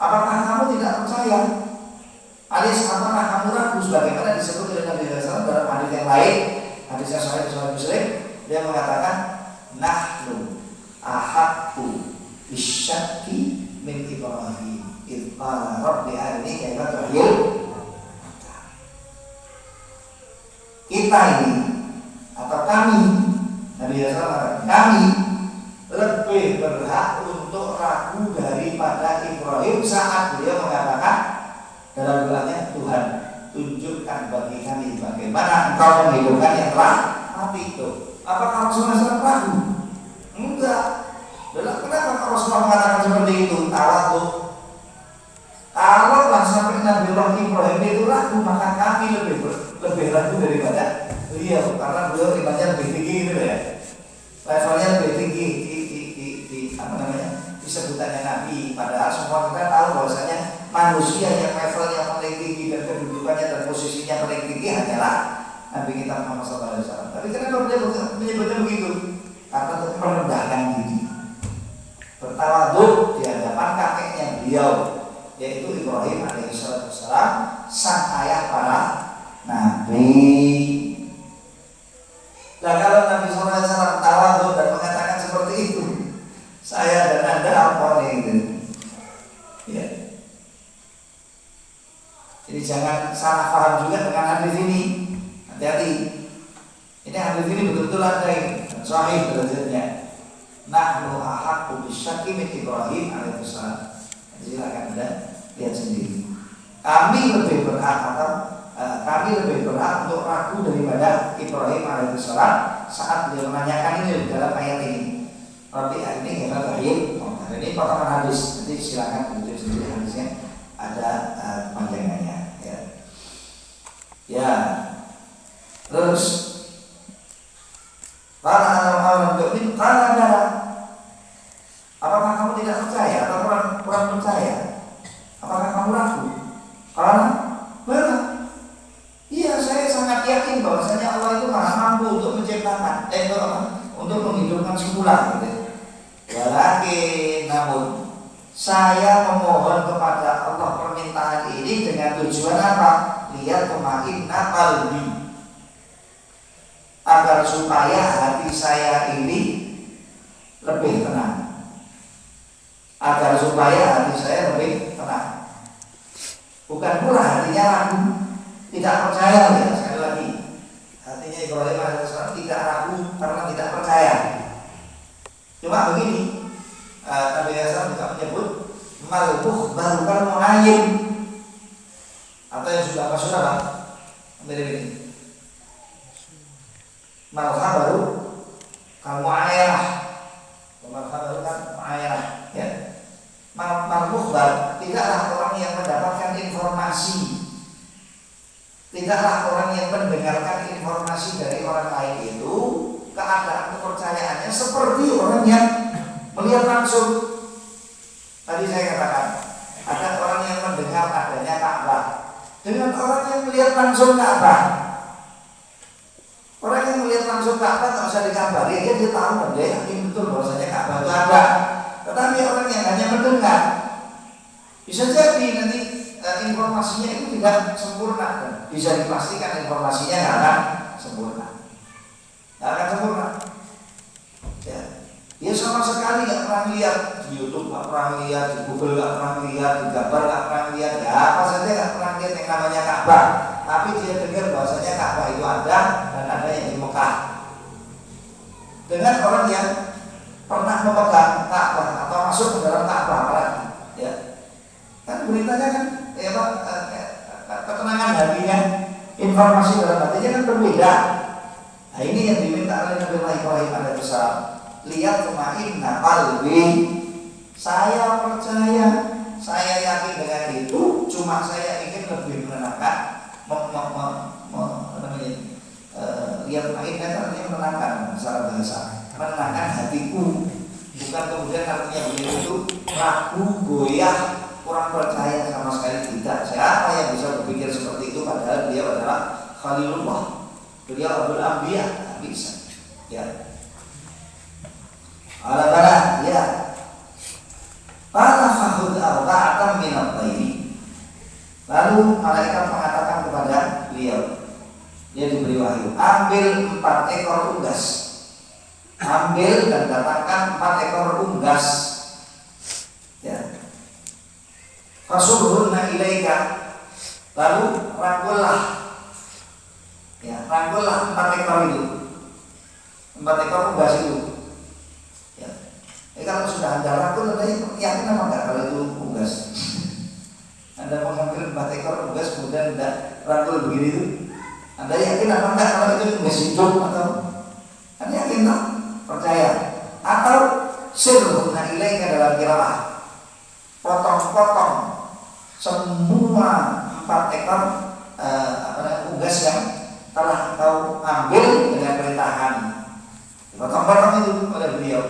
Apakah kamu tidak percaya? Alis, apakah kamu ragu? Sebagaimana disebut oleh Nabi SAW dalam hadis yang lain, hadisnya Sahih Muslim, dia mengatakan, nahnu ahaqqu bisyakki min Ibrahim idh qala rabbi arini kaifa tuhyil. Kita ini atau kami, Nabi SAW, kami lebih berhak untuk ragu daripada Ibrahim saat beliau mengatakan dalam doanya, Tuhan, tunjukkan bagi kami bagaimana Engkau menghidupkan yang telah mati itu. Apakah Rasulullah SAW ragu? Enggak. Kenapa Rasulullah mengatakan seperti itu? Tawadhu. Kalau sampai Nabi Ibrahim itu ragu, maka kami lebih ragu daripada beliau, karena beliau imannya lebih tinggi gitu ya. Levelnya lebih tinggi di apa namanya? Di sebutannya Nabi. Padahal semua kita tahu bahwasanya manusia yang levelnya paling tinggi dan kedudukannya dan posisinya paling tinggi hanyalah Nabi kita Muhammad SAW. Tapi kenapa beliau menyebutnya begitu? Karena untuk merendahkan diri, bertawadhu di hadapan kakeknya beliau, yaitu Ibrahim alaihissalam, sang ayah para nabi. Nah, kalau Nabi SAW tawadhu dan mengatakan seperti itu, saya dan Anda apa nih? Ya. Jadi jangan salah paham juga dengan hadis ini. Hati-hati. Ini hadis ini betul-betul ada yang sahih derajatnya. Nahnu ahaqqu bisyakki min Ibrahim alaihissalam. Silakan Anda lihat sendiri. Kami lebih berhak untuk ragu daripada Ibrahim alaihissalam saat dia menanyakan ini dalam ayat ini. Rabbi arini kaifa tuhyil mauta. Ini potongan hadis. Nanti silakan baca sendiri hadisnya, ada panjangannya. Ya. Terus para orang tu'min qala bala. Apakah kamu tidak percaya atau kurang percaya? Apakah kamu ragu? Karena bala. Iya, saya sangat yakin bahwasanya Allah itu Maha mampu untuk menciptakan, untuk menghidupkan semula. Walakin namun saya memohon kepada Allah permintaan ini dengan tujuan apa? Lihat kemarin qalbi, agar supaya hati saya ini lebih tenang, agar supaya hati saya lebih tenang. Bukan pula hatinya ragu, tidak percaya ya. Sekali lagi, hatinya Ibrahim alaihissalam tidak ragu karena tidak percaya. Cuma begini, Nabi Muhammad juga menyebut malbuh baru kan muayyin, atau yang sudah masyhur apa? Mirip ini. Malha baru kan muayyah, malha baru kan muayyah, ya. Malbuh baru tidaklah orang yang mendapatkan informasi, tidaklah orang yang mendengarkan informasi dari orang lain itu keadaan kepercayaannya seperti orang yang melihat langsung. Tadi saya katakan ada orang yang mendengar adanya Ka'bah dengan orang yang melihat langsung Ka'bah. Orang yang melihat langsung Ka'bah tak usah dikabari, dia tahu dan dia yakin betul bahwasanya Ka'bah itu ada. Tetapi orang yang hanya mendengar, bisa jadi nanti informasinya itu tidak sempurna, dan bisa dipastikan informasinya nggak akan sempurna, ya. Dia sama sekali nggak pernah lihat di YouTube, nggak pernah lihat di Google, nggak pernah lihat di gambar, nggak pernah lihat ya apa saja, nggak pernah lihat yang namanya Ka'bah. Tapi dia dengar bahwasanya Ka'bah itu ada dan ada yang di Mekah. Dengan orang yang pernah memegang Ka'bah atau masuk ke dalam Ka'bah, ya kan beritanya kan, ya Pak, ketenangan hatinya, informasi dalam hatinya kan berbeda. Nah ini yang diminta oleh Nabi Ibrahim alaihissalam. Lihat tumainna qalbi, saya percaya, saya yakin dengan itu, cuma saya ingin lebih menenangkan, lihat tumainna artinya menenangkan secara bahasa, menenangkan hatiku, bukan kemudian artinya beliau itu ragu, goyah, kurang percaya sama sekali, tidak. Siapa yang bisa berpikir seperti itu padahal beliau adalah Khalilullah, beliau Abdul Anbiya, tidak bisa, ya. Ala-ala, ya. Para fahud arba'atan min at-tayri. Lalu malaikat mengatakan kepada beliau, dia diberi wahyu, ambil 4 ekor unggas, ambil dan datangkan 4 ekor unggas, ya. Fasurhunna ilaika, lalu rangkullah, ya, rangkullah 4 ekor itu, 4 ekor unggas itu. Kalau sudah Anda rangkul, Anda yakin apa enggak kalau itu unggas? Anda mengambil 4 ekor unggas kemudian Anda rangkul begini itu, Anda yakin apa enggak kalau itu unggas hidup? Atau Anda yakin tak? Percaya? Atau sirhunna ilaika dalam qiraah, potong-potong semua 4 ekor unggas yang telah kau ambil dengan perintah kami. Potong-potong itu oleh beliau.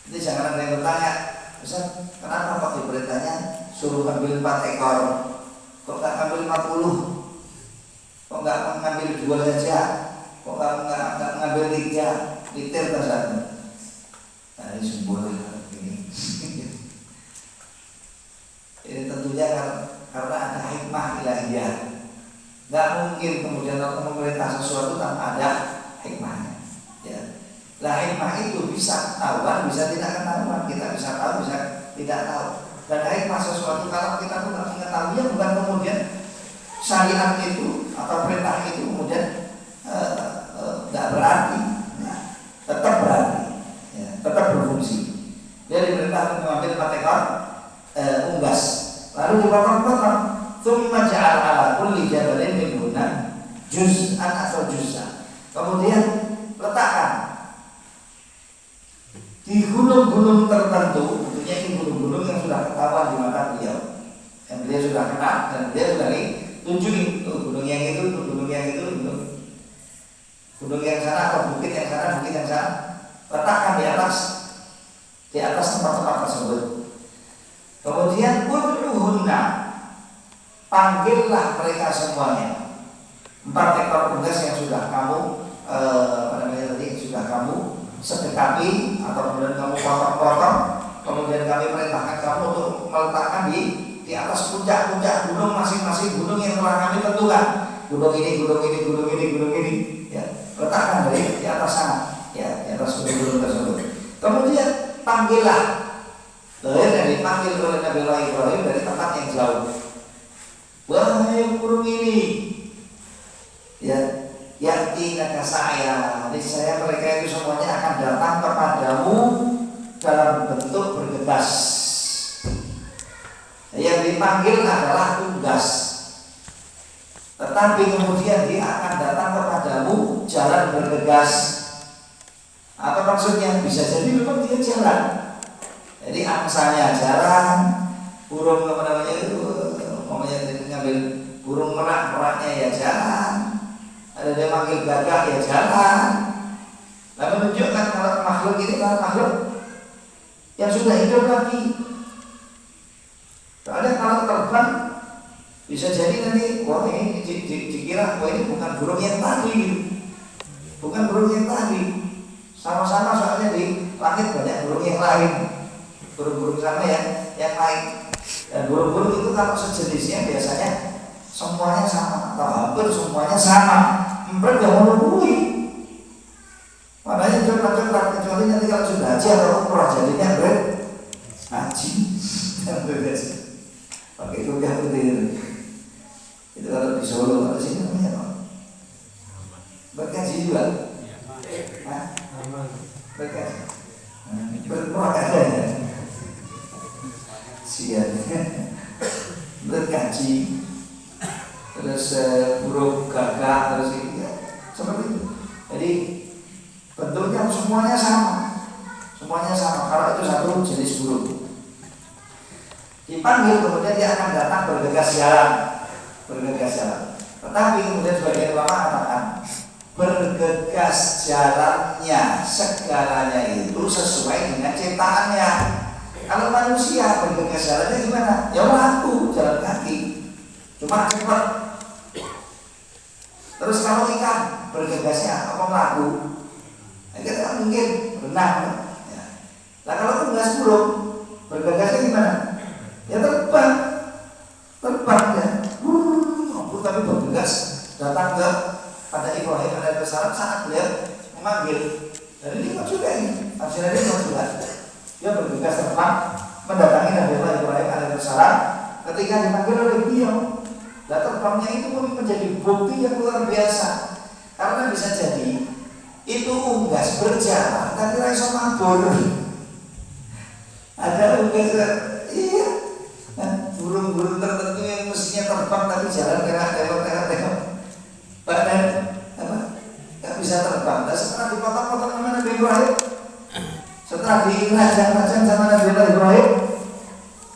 Jadi jangan ada yang bertanya, Ustaz, kenapa kok diperintahnya suruh ambil 4 ekor? Kok nggak ambil 50? Kok nggak mengambil 2 saja? Kok nggak mengambil 3? Detail bahasanya. Nah ini sumber ini. Ini tentunya karena ada hikmah ilahiyah. Nggak mungkin kemudian Allah memerintah sesuatu tanpa ada hikmahnya, ya. Lah hikmah itu bisa ketahuan, bisa tidak ketahuan. Kita bisa tahu, bisa tidak tahu. Dan hikmah sesuatu kalau kita tuh nggak mengetahuinya, bukan kemudian syariat itu atau perintah itu kemudian nggak berarti, nah, tetap berarti, ya, tetap berfungsi. Dia diperintah mengambil 4 ekor unggas, lalu dipotong-potong. Tsumma ja'ala ala kulli jabalin minhunna juz'an atau juz'an. Kemudian letakkan di gunung-gunung tertentu, tentunya ini gunung-gunung yang sudah ketahuan di mata beliau, yang beliau sudah kenal dan beliau sudah tunjukin tuh gunung yang itu, tuh gunung yang itu, gunung yang sana atau bukit yang sana, bukit yang sana, letakkan di atas tempat-tempat tersebut. Kemudian ud'uhunna, panggillah mereka semuanya, 4 ekor unggas yang sudah kamu sudah kamu sedekati atau kemudian kamu potong-potong, kemudian kami perintahkan kamu untuk meletakkan di atas puncak-puncak gunung, masing-masing gunung yang telah kami tentukan. Gunung ini, gunung ini, gunung ini, gunung ini, ya, letakkan di atas sana, ya, di atas gunung-gunung tersebut. Kemudian panggillah, dari dipanggil oleh Nabi Ibrahim dari tempat yang jauh. Wahai gunung ini, ya, yatina kasaya, niscaya mereka itu semuanya akan datang kepadamu dalam bentuk bergegas. dipanggil adalah tugas, tetapi kemudian dia akan datang kepadamu jalan bergegas. Apa maksudnya? Bisa jadi memang dia jalan. Jadi angsanya jalan, burung apa namanya itu, ngambil burung merak-meraknya ya jalan. Ada dia manggil gagak ya jalan. Lalu menunjukkan kalau makhluk ini adalah makhluk yang sudah hidup lagi. Soalnya kalau terbang bisa jadi nanti wah ini dikira wah ini bukan burung yang tadi gitu. Bukan burung yang tadi. Sama-sama soalnya di langit banyak burung yang lain. Burung-burung sama ya yang lain. Dan burung-burung itu kalau sejenisnya biasanya semuanya sama atau hampir semuanya sama. Mereka yang menunggu. Makanya coklat-coklat kecuali nanti kalau sudah haji atau umrah jadinya haji. Pakai kuda putih itu kalau di Solo, kalau sini namanya apa? Berkaji juga. Berkaji. Berkurang ada ya. Sian. Berkaji. Terus burung gagak terus itu ya. Seperti itu. Jadi bentuknya semuanya sama. Semuanya sama. Kalau itu satu jenis burung. Dipanggil kemudian dia akan datang bergegas jalan. Tetapi kemudian sebagian ulama katakan bergegas jalannya segalanya itu sesuai dengan ciptaannya. Kalau manusia bergegas jalannya gimana? Ya waktu jalan kaki, cuma cepat. Terus kalau ikan bergegasnya apa melaku? Kita kan mungkin berenang. Ya. Nah kalau unggas burung bergegasnya gimana? Ya terbang ya. Tapi bergegas datang ke pada Ibrahim alaihissalam saat beliau memanggil. Dan ini juga ini, tafsirnya ini juga. Dia bergegas terbang mendatangi Nabi Ibrahim alaihissalam ketika dipanggil oleh beliau. Dan terbangnya itu pun menjadi bukti yang luar biasa. Karena bisa jadi itu unggas berjalan tapi raiso mabur. Ada unggas, iya. Burung-burung tertentu yang mestinya terbang tapi jalan tengok badan nggak bisa terbang. Dan setelah dipotong-potong sama Nabi Ibrahim, setelah dirajang-rajang sama Nabi Ibrahim,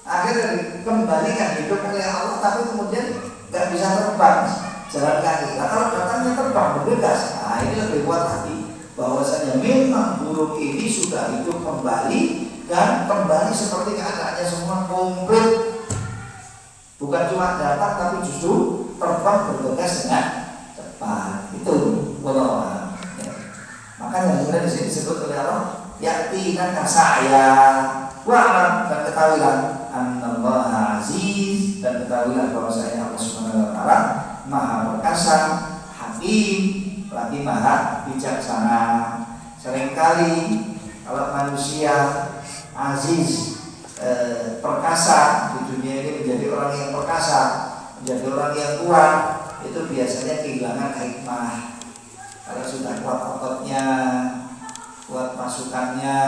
akhirnya dikembalikan hidup oleh Allah, tapi kemudian nggak bisa terbang jalan kaki. Nah kalau datangnya terbang bergegas, nah ini lebih kuat lagi bahwasanya memang burung ini sudah hidup kembali dan kembali seperti keadaannya semua komplit. Bukan cuma datang tapi justru terbang bergegas dengan cepat. Itu Allah. Ya. Makanya kemudian di sini disebut oleh Allah, yaktinaka saya wa'lam, dan ketahuilah annallaha aziz, dan ketahuilah bahwa saya Allah Subhanahu wa taala Maha Perkasa, Hakim, lagi Maha Bijaksana. Seringkali kalau manusia aziz, perkasa di dunia ini menjadi orang yang perkasa, menjadi orang yang kuat, itu biasanya kehilangan hikmah. Kalau sudah kuat ototnya, kuat pasukannya,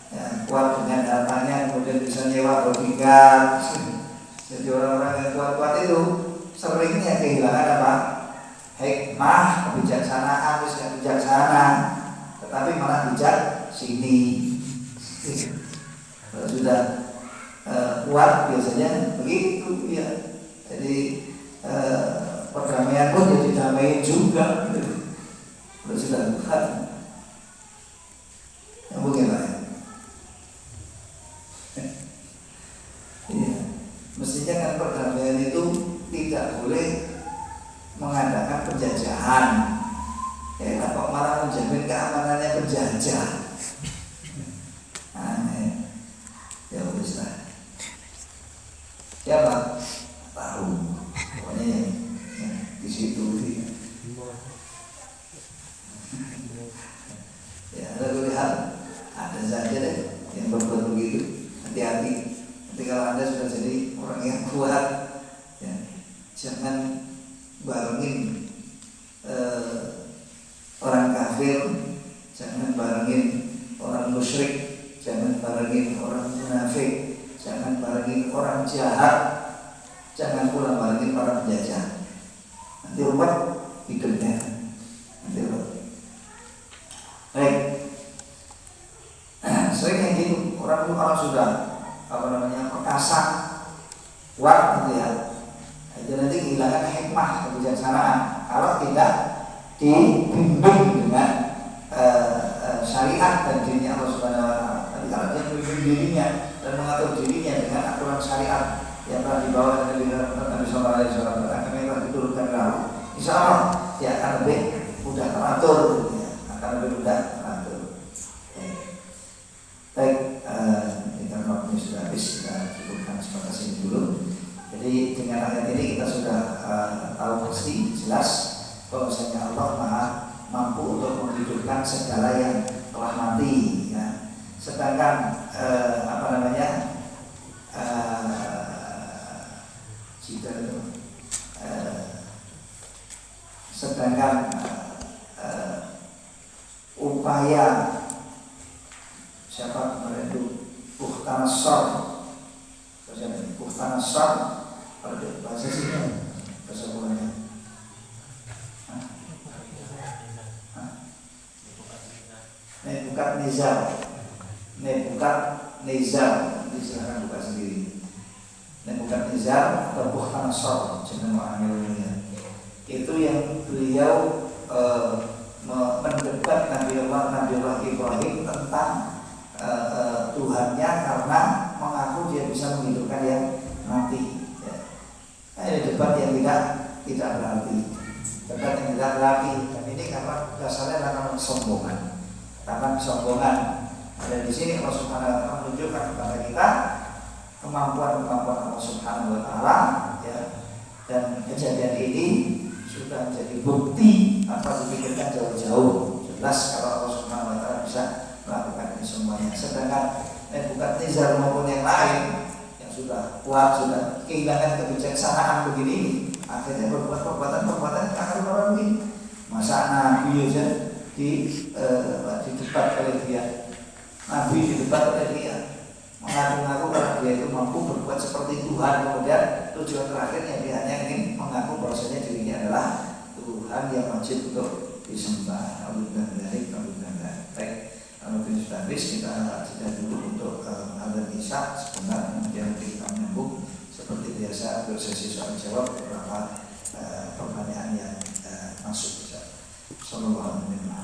ya, kuat dengan hartanya, kemudian bisa nyewa bodyguard. Jadi orang-orang yang kuat-kuat itu seringnya kehilangan apa? Hikmah, kebijaksanaan, bijaksana, tetapi malah bijak sini. Kalau sudah kuat biasanya begitu ya. Jadi perdamaian pun jadi damai juga. Kalau sudah kuat, ya mungkin lah. Ya. Mestinya kan perdamaian itu tidak boleh mengadakan penjajahan. Ya, kok malah menjamin keamanannya penjajah. Aneh. Ya bisa. Siapa? Tahu. Pokoknya ya, di situ. Ya, lalu lihat ada saja deh yang berbuat begitu. Hati-hati. Nanti kalau Anda sudah jadi orang yang kuat, ya, jangan barengin orang kafir, jangan barengin orang musyrik, jangan barengin orang munafik, jangan barengin orang jahat, jangan pula barengin para penjajah. Nanti ruwet hidupnya. Nanti ruwet. Baik. Sering yang gitu, orang itu kalau sudah perkasa, kuat gitu ya, itu nanti kehilangan hikmah kebijaksanaan kalau tidak dibimbing dengan syariat dan dirinya Allah Subhanahu Wa Taala. Tapi kalau dia membimbing dirinya dan mengatur dirinya dengan aturan syariat yang telah dibawa oleh Nabi Sallallahu Alaihi Wasallam, akan yang telah diturunkan lalu, insya Allah dia akan lebih mudah teratur, gitu ya. Akan lebih mudah teratur. Baik, kita waktunya sudah habis, kita cukupkan sebatas ini dulu. Jadi dengan ayat ini kita sudah tahu pasti jelas bahwasanya Allah Maha mampu untuk menghidupkan segala yang telah mati, ya. Sedangkan sedangkan upaya siapa kemarin itu Bukhtanasar, bahasa sini, bahasa Belanda. Nebukadnezar, silakan buka sendiri. Nebukadnezar atau Bukhtanasar, jeneng orang Yunani. Itu yang beliau mendebat Nabiullah Ibrahim tentang Tuhannya karena mengaku dia bisa menghidupkan yang mati. Ya. Nah, ini debat yang tidak berarti, debat yang tidak berarti, dan ini karena dasarnya adalah kesombongan. Karena kesombongan. Dan di sini Allah Subhanahu Wa Taala menunjukkan kepada kita kemampuan Allah Subhanahu Wa Taala, ya. Dan kejadian ini sudah menjadi bukti apa dipikirkan jauh-jauh. Jelas kalau Allah Subhanahu Wa Taala bisa melakukan ini semuanya. Sedangkan Nebukadnezar maupun yang lain yang sudah kuat, sudah kehilangan kebijaksanaan begini, akhirnya berbuat perbuatan yang akan berbuat begini. Masa Nabi saja didebat oleh dia, Nabi didebat oleh dia, mengaku-ngaku kalau dia itu mampu berbuat seperti Tuhan, kemudian tujuan terakhirnya dia hanya ingin mengaku bahwasanya dirinya adalah Tuhan yang wajib untuk disembah. Baik, kalau ini sudah habis, kita jeda dulu untuk azan isya sebentar, kemudian kita menyambung seperti biasa untuk sesi soal jawab beberapa pertanyaan yang masuk. Sallallahu alaihi wasallam.